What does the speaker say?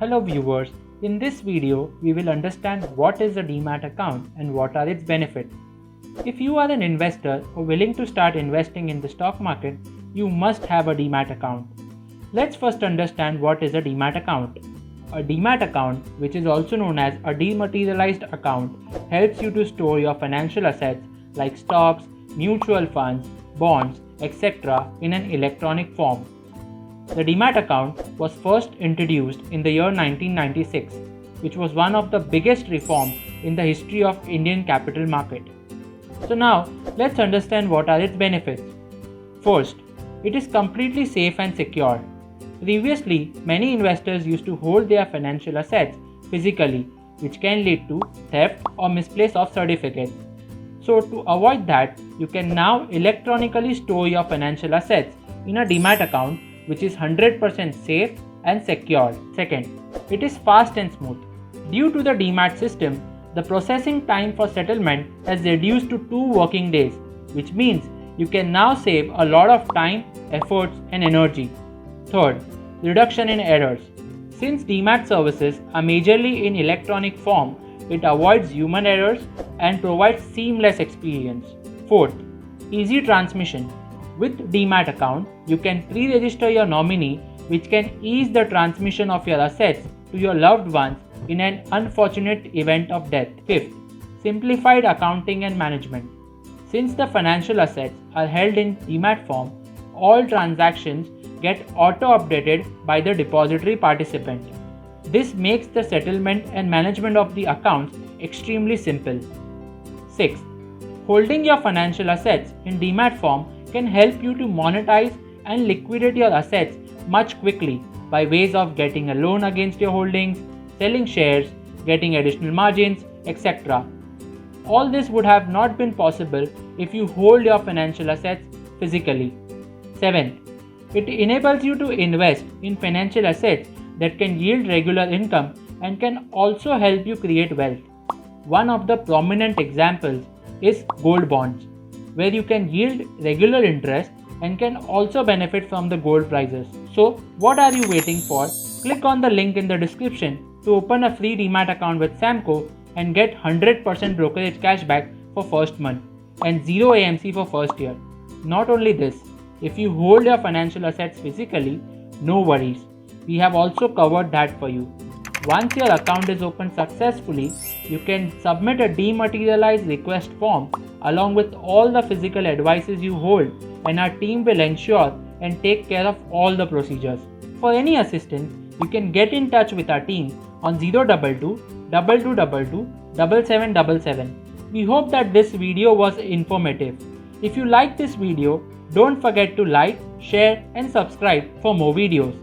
Hello viewers, in this video we will understand what is a Demat account and what are its benefits. If you are an investor or willing to start investing in the stock market, you must have a Demat account. Let's first understand what is a Demat account. A Demat account, which is also known as a dematerialized account, helps you to store your financial assets like stocks, mutual funds, bonds, etc. in an electronic form. The Demat account was first introduced in the year 1996, which was one of the biggest reforms in the history of Indian capital market. So now, let's understand what are its benefits. First, it is completely safe and secure. Previously, many investors used to hold their financial assets physically, which can lead to theft or misplace of certificates. So to avoid that, you can now electronically store your financial assets in a Demat account, which is 100% safe and secure. Second, it is fast and smooth. Due to the Demat system, the processing time for settlement has reduced to 2 working days, which means you can now save a lot of time, efforts and energy. Third, reduction in errors. Since Demat services are majorly in electronic form, it avoids human errors and provides seamless experience. Fourth, easy transmission. With Demat account, you can pre-register your nominee, which can ease the transmission of your assets to your loved ones in an unfortunate event of death. Fifth, simplified accounting and management. Since the financial assets are held in Demat form, all transactions get auto-updated by the depository participant. This makes the settlement and management of the accounts extremely simple. Sixth, holding your financial assets in Demat form can help you to monetize and liquidate your assets much quickly by ways of getting a loan against your holdings, selling shares, getting additional margins, etc. All this would have not been possible if you hold your financial assets physically. 7. It enables you to invest in financial assets that can yield regular income and can also help you create wealth. One of the prominent examples is gold bonds, where you can yield regular interest and can also benefit from the gold prices. So, what are you waiting for? Click on the link in the description to open a free Demat account with Samco and get 100% brokerage cashback for first month and 0 AMC for first year. Not only this, if you hold your financial assets physically, no worries. We have also covered that for you. Once your account is opened successfully, you can submit a dematerialized request form along with all the physical advices you hold, and our team will ensure and take care of all the procedures. For any assistance, you can get in touch with our team on 022 2222 7777. We hope that this video was informative. If you like this video, don't forget to like, share and subscribe for more videos.